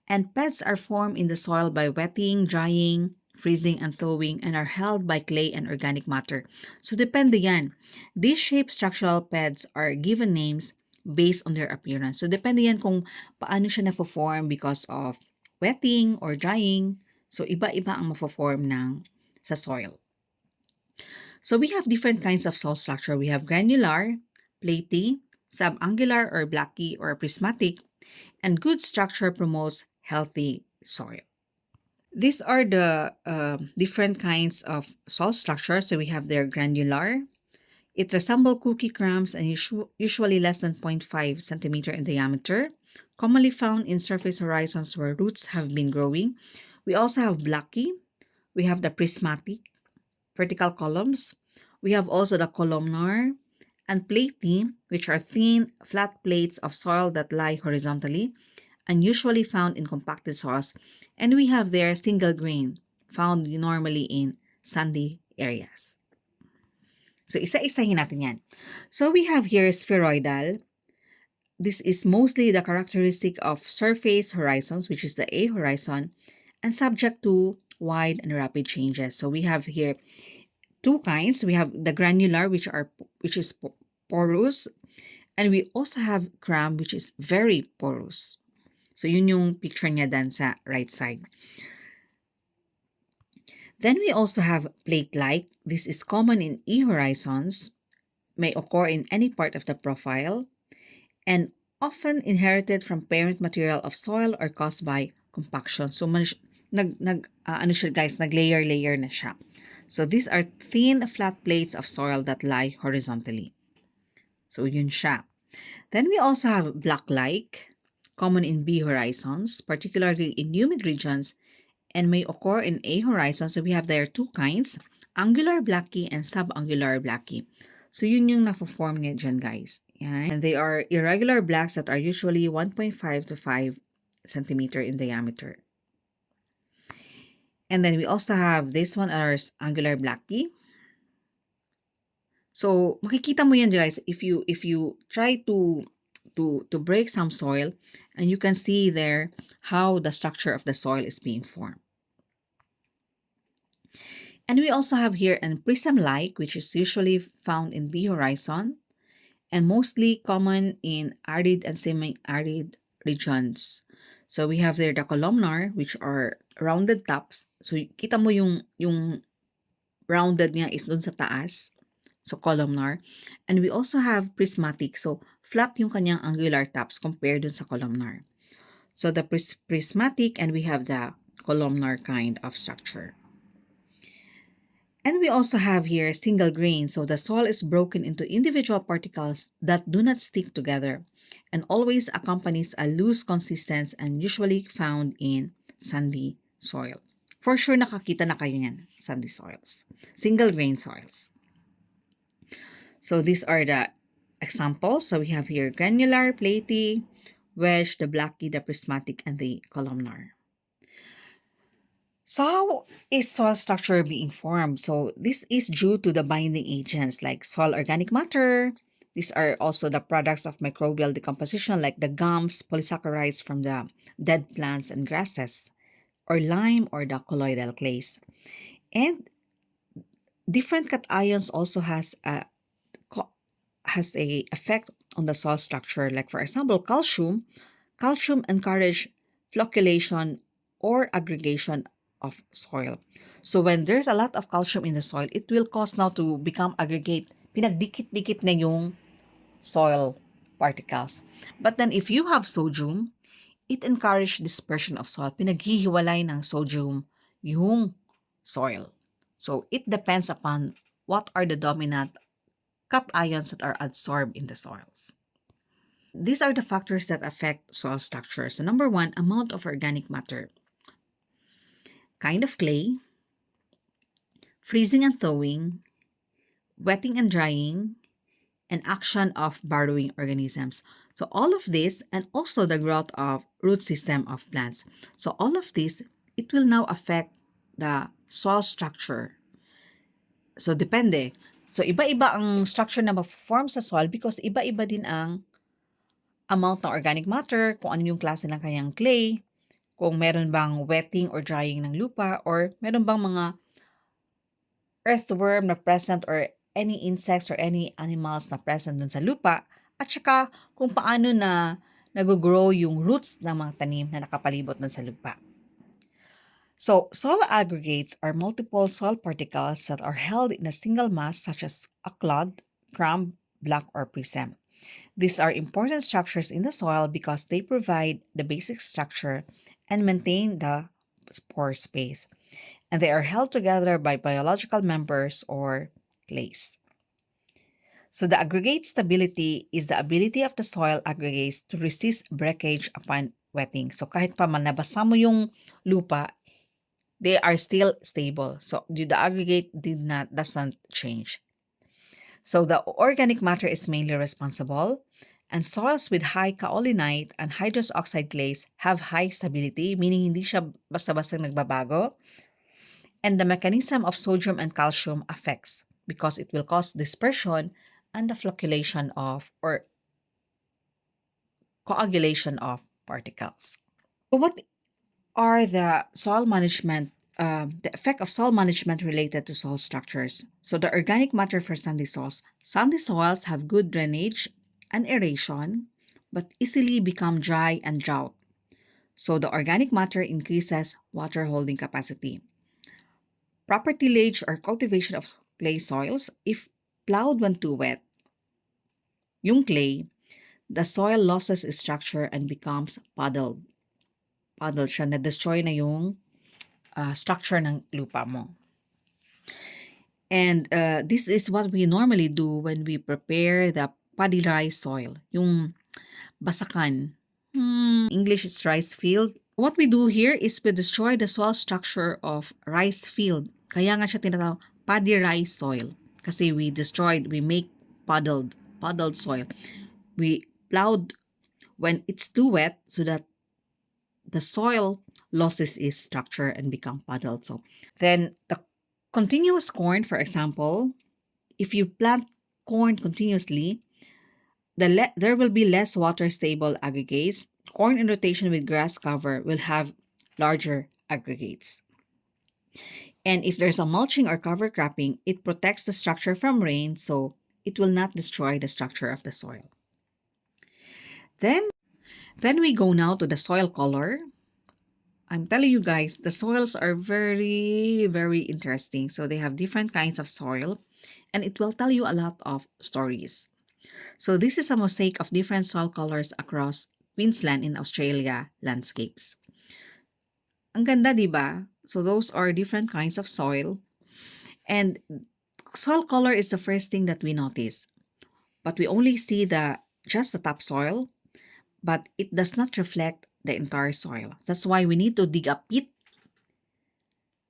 And beds are formed in the soil by wetting, drying, freezing, and thawing, and are held by clay and organic matter. So depende yan. These shaped structural beds are given names based on their appearance. So depende yan kung paano siya na-form because of wetting or drying. So iba-iba ang ma-form ng sa soil. So we have different kinds of soil structure. We have granular, platy, subangular or blocky or prismatic, and good structure promotes healthy soil. These are the different kinds of soil structure. So we have their granular. It resembles cookie crumbs and usually less than 0.5 centimeter in diameter, commonly found in surface horizons where roots have been growing. We also have blocky. We have the prismatic, vertical columns. We have also the columnar and platy, which are thin, flat plates of soil that lie horizontally and usually found in compacted soils. And we have their single grain, found normally in sandy areas. So, isa-isahin natin yan. So, we have here spheroidal. This is mostly the characteristic of surface horizons, which is the A horizon, and subject to wide and rapid changes. So, we have here two kinds. We have the granular, which is porous, and we also have crumb, which is very porous. So yun yung picture niya dan sa right side. Then we also have plate-like. This is common in E horizons, may occur in any part of the profile, and often inherited from parent material of soil or caused by compaction. So ano siya guys, nag-layer na siya. So these are thin flat plates of soil that lie horizontally. So yun siya. Then we also have black-like, common in B horizons, particularly in humid regions, and may occur in A horizons. So we have there two kinds, angular blackie and subangular blackie. So yun yung na-form niya dyan guys. Yan. And they are irregular blacks that are usually 1.5 to 5 centimeter in diameter. And then we also have this one as angular blackie. So makikita mo yan guys if you try to break some soil, and you can see there how the structure of the soil is being formed. And we also have here an prism-like, which is usually found in B horizon and mostly common in arid and semi-arid regions. So we have there the columnar, which are rounded tops. So kita mo yung rounded niya is dun sa taas. So columnar. And we also have prismatic. So flat yung kanyang angular tops compared dun sa columnar. So the prismatic, and we have the columnar kind of structure. And we also have here single grain. So the soil is broken into individual particles that do not stick together and always accompanies a loose consistence and usually found in sandy soil. For sure nakakita na kayo yan, sandy soils. Single grain soils. So these are the examples. So we have here granular, platy, wedge, the blackie, the prismatic, and the columnar. So how is soil structure being formed? So this is due to the binding agents like soil organic matter. These are also the products of microbial decomposition like the gums, polysaccharides from the dead plants and grasses, or lime or the colloidal clays. And different cations also has a effect on the soil structure. Like for example, calcium encourage flocculation or aggregation of soil. So when there's a lot of calcium in the soil, it will cause now to become aggregate. Pinagdikit-dikit na yung soil particles. But then if you have sodium, it encourage dispersion of soil. Pinaghihiwalay ng sodium yung soil. So it depends upon what are the dominant cations that are adsorbed in the soils. These are the factors that affect soil structure. So number one, amount of organic matter, kind of clay, freezing and thawing, wetting and drying, and action of burrowing organisms. So all of this, and also the growth of root system of plants. So all of this, it will now affect the soil structure. So depende. So iba-iba ang structure na ma-form sa soil because iba-iba din ang amount ng organic matter, kung ano yung klase ng kanyang clay, kung meron bang wetting or drying ng lupa, or meron bang mga earthworm na present or any insects or any animals na present dun sa lupa, at saka kung paano na nag-grow yung roots ng mga tanim na nakapalibot dun sa lupa. So, soil aggregates are multiple soil particles that are held in a single mass such as a clod, crumb, block, or prism. These are important structures in the soil because they provide the basic structure and maintain the pore space. And they are held together by biological members or clays. So the aggregate stability is the ability of the soil aggregates to resist breakage upon wetting. So kahit pa man nabasa mo yung lupa, they are still stable. So the aggregate doesn't change. So the organic matter is mainly responsible, and soils with high kaolinite and hydrous oxide clays have high stability, meaning hindi siya basta-basta nagbabago. And the mechanism of sodium and calcium affects because it will cause dispersion and the flocculation of or coagulation of particles. So what are the soil management the effect of soil management related to soil structures. So the organic matter for sandy soils. Sandy soils have good drainage and aeration, but easily become dry and drought. So the organic matter increases water holding capacity. Proper tillage or cultivation of clay soils, if plowed when too wet, yung clay, the soil loses its structure and becomes puddled. Puddled siya, na-destroy na yung structure ng lupa mo. And this is what we normally do when we prepare the paddy rice soil, yung basakan. English is rice field. What we do here is we destroy the soil structure of rice field. Kaya nga siya tinatawag paddy rice soil. Kasi we make puddled soil. We plowed when it's too wet so that the soil loses its structure and become puddled. So then the continuous corn, for example, if you plant corn continuously, there will be less water stable aggregates. Corn in rotation with grass cover will have larger aggregates. And if there's a mulching or cover cropping, it protects the structure from rain, so it will not destroy the structure of the soil. Then we go now to the soil color. I'm telling you guys, the soils are very, very interesting. So they have different kinds of soil, and it will tell you a lot of stories. So this is a mosaic of different soil colors across Queensland in Australia landscapes. Ang ganda, di ba? So those are different kinds of soil. And soil color is the first thing that we notice. But we only see just the topsoil, but it does not reflect the entire soil. That's why we need to dig a pit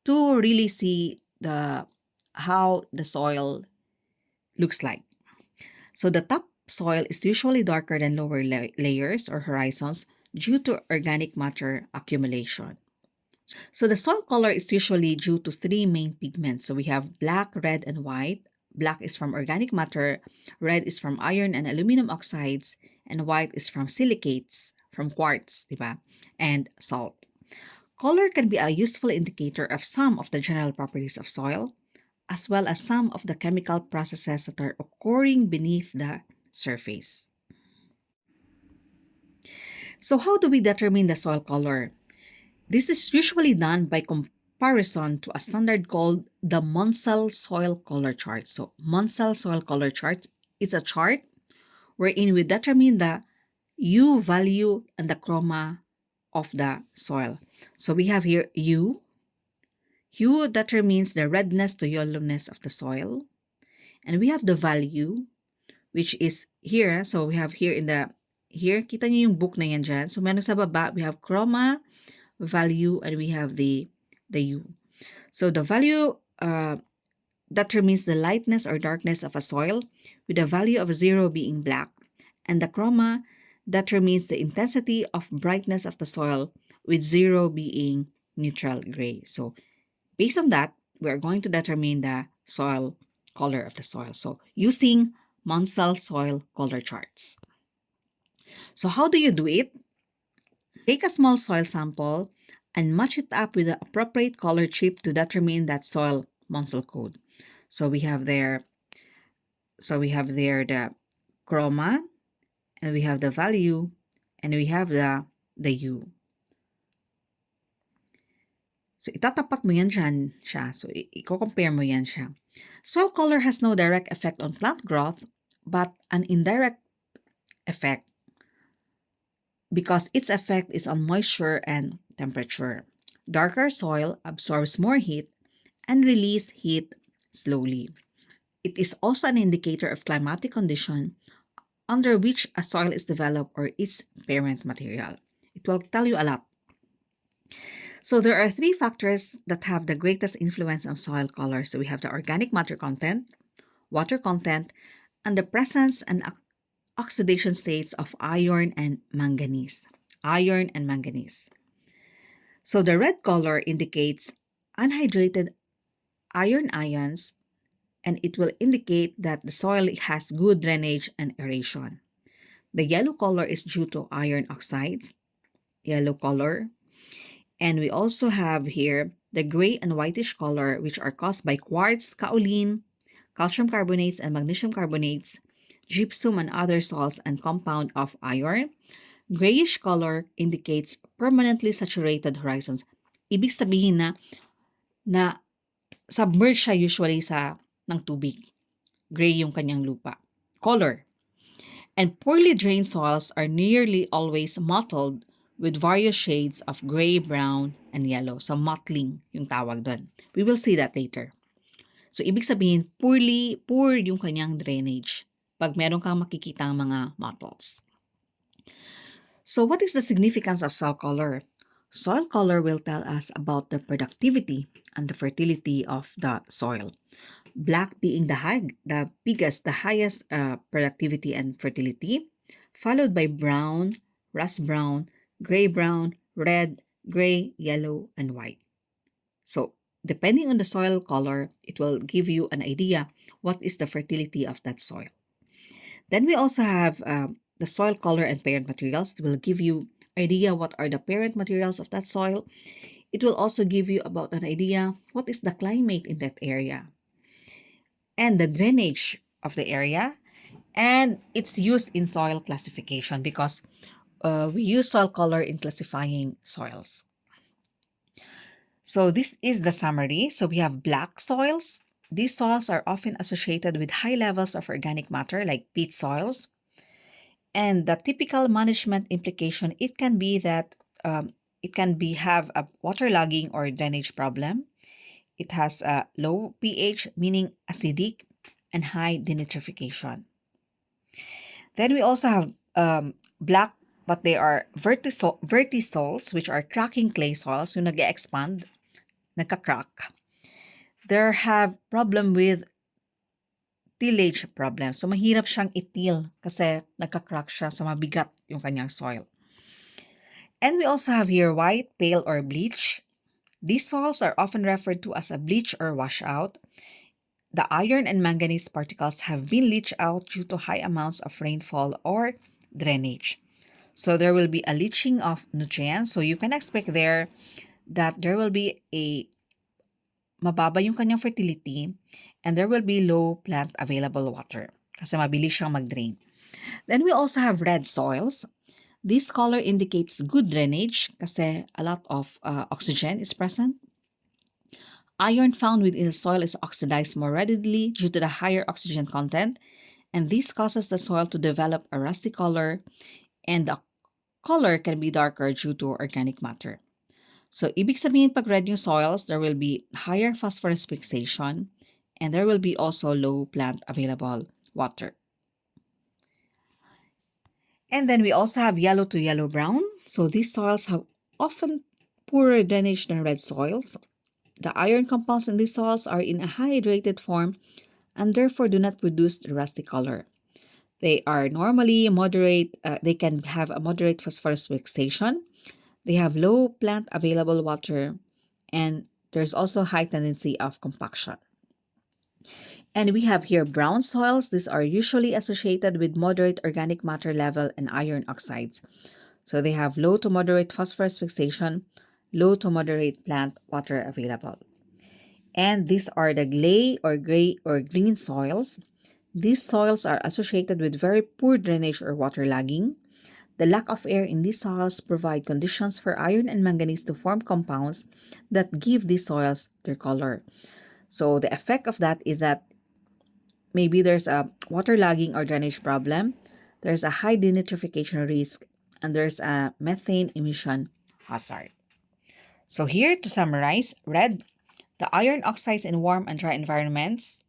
to really see how the soil looks like. So the top soil is usually darker than lower layers or horizons due to organic matter accumulation. So the soil color is usually due to three main pigments. So we have black, red, and white. Black is from organic matter, red is from iron and aluminum oxides, and white is from silicates, from quartz, diba? And salt. Color can be a useful indicator of some of the general properties of soil, as well as some of the chemical processes that are occurring beneath the surface. So how do we determine the soil color? This is usually done by comparison to a standard called the Munsell soil color chart. So Munsell soil color chart is a chart wherein we determine the U value and the chroma of the soil. So we have here U. U determines the redness to yellowness of the soil. And we have the value, which is here. So we have here here, kita nyo yung book na yan dyan. So meron sa baba, we have chroma, value, and we have the U. So the value determines the lightness or darkness of a soil, with the value of 0 being black. And the chroma determines the intensity of brightness of the soil, with 0 being neutral gray. So based on that, we are going to determine the soil color of the soil. So using Munsell soil color charts. So how do you do it? Take a small soil sample and match it up with the appropriate color chip to determine that soil Munsell code. So we have there the chroma, and we have the value, and we have the U. So itatapat mo yan siya. So i-compare mo yan siya. Soil color has no direct effect on plant growth, but an indirect effect, because its effect is on moisture and temperature. Darker soil absorbs more heat and releases heat slowly. It is also an indicator of climatic condition under which a soil is developed or its parent material. It will tell you a lot. So there are three factors that have the greatest influence on soil color. So we have the organic matter content, water content, and the presence and oxidation states of iron and manganese. Iron and manganese. So the red color indicates unhydrated iron ions, and it will indicate that the soil has good drainage and aeration. The yellow color is due to iron oxides, yellow color. And we also have here the gray and whitish color, which are caused by quartz, kaolin, calcium carbonates, and magnesium carbonates, gypsum and other salts, and compound of iron. Grayish color indicates permanently saturated horizons. Ibig sabihin na submerged siya usually ng tubig. Gray yung kanyang lupa. Color. And poorly drained soils are nearly always mottled with various shades of gray, brown, and yellow. So, mottling yung tawag doon. We will see that later. So, ibig sabihin, poor yung kanyang drainage pag meron kang makikita mga mottles. So, what is the significance of soil color? Soil color will tell us about the productivity and the fertility of the soil. Black being the highest productivity and fertility, followed by brown, rust brown, gray-brown, red, gray, yellow, and white. So, depending on the soil color, it will give you an idea what is the fertility of that soil. Then we also have the soil color and parent materials. It will give you idea what are the parent materials of that soil. It will also give you about an idea what is the climate in that area and the drainage of the area, and it's used in soil classification because we use soil color in classifying soils. So this is the summary. So we have black soils. These soils are often associated with high levels of organic matter like peat soils. And the typical management implication, it can be that have a waterlogging or drainage problem. It has a low pH, meaning acidic, and high denitrification. Then we also have black, but they are vertisols, which are cracking clay soils, yung nag-expand, nagka-crack. They have problem with tillage problem. So, mahirap siyang itil kasi nagka-crack siya, so mabigat yung kanyang soil. And we also have here white, pale, or bleach. These soils are often referred to as a bleach or washout. The iron and manganese particles have been leached out due to high amounts of rainfall or drainage. So there will be a leaching of nutrients. So you can expect there that there will be a mababa yung kanyang fertility and there will be low plant available water kasi mabilis siyang mag-drain. Then we also have red soils. This color indicates good drainage kasi a lot of oxygen is present. Iron found within the soil is oxidized more readily due to the higher oxygen content, and this causes the soil to develop a rusty color, and the color can be darker due to organic matter. So, ibig sabihin pag red yung soils, there will be higher phosphorus fixation, and there will be also low plant available water. And then we also have yellow to yellow-brown. So these soils have often poorer drainage than red soils. The iron compounds in these soils are in a hydrated form and therefore do not produce the rusty color. They are normally moderate, they can have a moderate phosphorus fixation. They have low plant available water, and there's also high tendency of compaction. And we have here brown soils. These are usually associated with moderate organic matter level and iron oxides. So they have low to moderate phosphorus fixation, low to moderate plant water available. And these are the clay or gray or green soils. These soils are associated with very poor drainage or waterlogging. The lack of air in these soils provide conditions for iron and manganese to form compounds that give these soils their color. So the effect of that is that maybe there's a waterlogging or drainage problem, there's a high denitrification risk, and there's a methane emission hazard. So here to summarize, red, the iron oxides in warm and dry environments.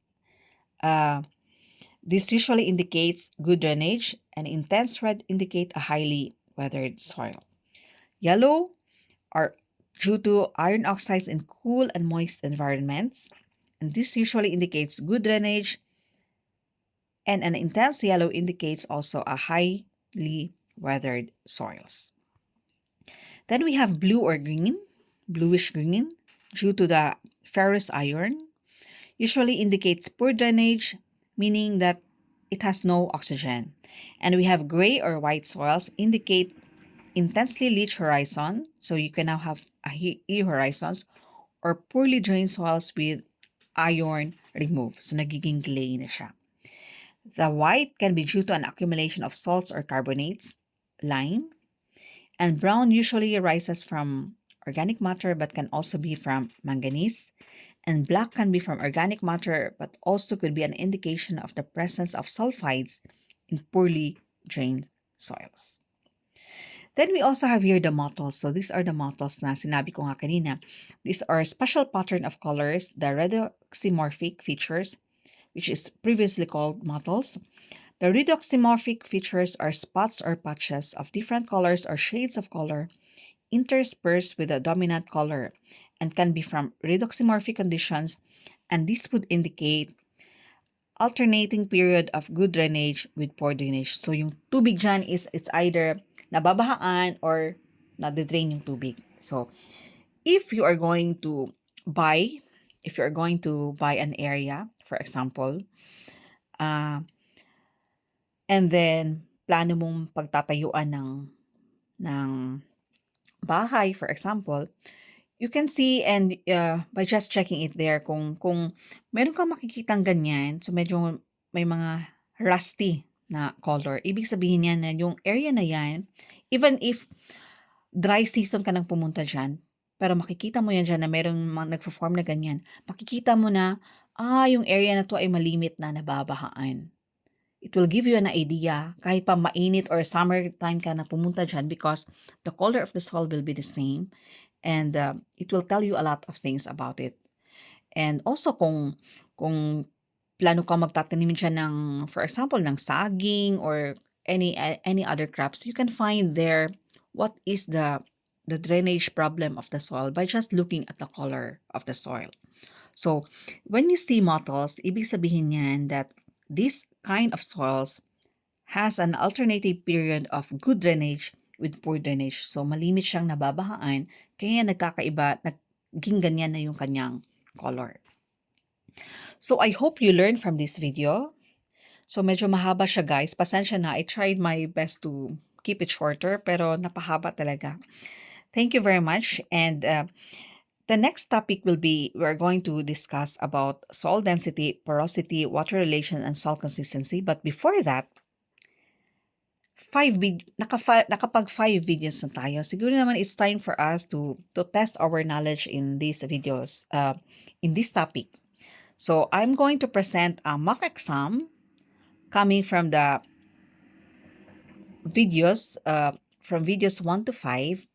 This usually indicates good drainage, and intense red indicate a highly weathered soil. Yellow are due to iron oxides in cool and moist environments, and this usually indicates good drainage, and an intense yellow indicates also a highly weathered soils. Then we have blue or green, bluish green, due to the ferrous iron, usually indicates poor drainage, meaning that it has no oxygen. And we have gray or white soils indicate intensely leached horizon, so you can now have horizons, or poorly drained soils with iron removed. So nagiging clay na siya. The white can be due to an accumulation of salts or carbonates, lime, and brown usually arises from organic matter but can also be from manganese. And black can be from organic matter but also could be an indication of the presence of sulfides in poorly drained soils. Then we also have here the mottles. So these are the mottles na sinabi ko nga kanina. These are special pattern of colors, the redoxymorphic features, which is previously called mottles. The redoxymorphic features are spots or patches of different colors or shades of color interspersed with a dominant color and can be from redoxymorphic conditions, and this would indicate alternating period of good drainage with poor drainage. So yung tubig dyan is it's either nababahaan or nade-drain yung tubig. So if you are going to buy, an area, for example, and then plano mong pagtatayuan ng bahay, for example, you can see and by just checking it there kung meron kang makikitang ganyan, so medyo may mga rusty na color. Ibig sabihin yan na yung area na yan, even if dry season ka nang pumunta dyan, pero makikita mo yan dyan na merong nagpo-form na ganyan, makikita mo na, yung area na to ay malimit na nababahaan. It will give you an idea kahit pa mainit or summertime ka na pumunta dyan because the color of the soil will be the same and it will tell you a lot of things about it. And also kung plano ka magtatanim siya ng, for example, ng saging or any other crops, you can find there what is the drainage problem of the soil by just looking at the color of the soil. So when you see mottles, ibig sabihin yan that this kind of soils has an alternative period of good drainage with poor drainage. So malimit siyang nababahaan, kaya nagkakaiba, naging ganyan na yung kanyang color. So I hope you learned from this video. So medyo mahaba siya guys. Pasensya na, I tried my best to keep it shorter pero napahaba talaga. Thank you very much. And the next topic will be, we're going to discuss about soil density, porosity, water relation, and soil consistency. But before that, nakapag 5 videos na tayo. Siguro naman it's time for us to test our knowledge in these videos, in this topic. So I'm going to present a mock exam coming from the videos, from videos 1 to 5.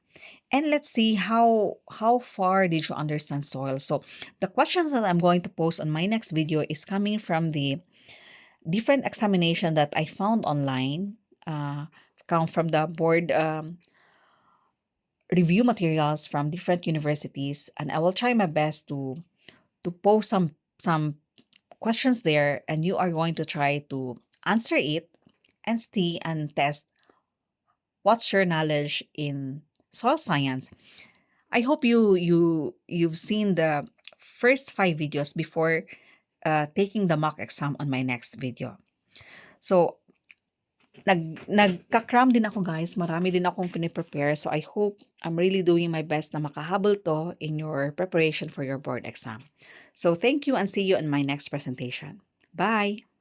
And let's see how far did you understand soil. So the questions that I'm going to post on my next video is coming from the different examination that I found online, come from the board review materials from different universities, and I will try my best to post some questions there, and you are going to try to answer it and see and test what's your knowledge in soil science. I hope you've seen the first 5 videos before taking the mock exam on my next video. So nagka-cram din ako guys, marami din akong piniprepare, so I hope I'm really doing my best na makahabol to in your preparation for your board exam. So thank you and see you in my next presentation. Bye!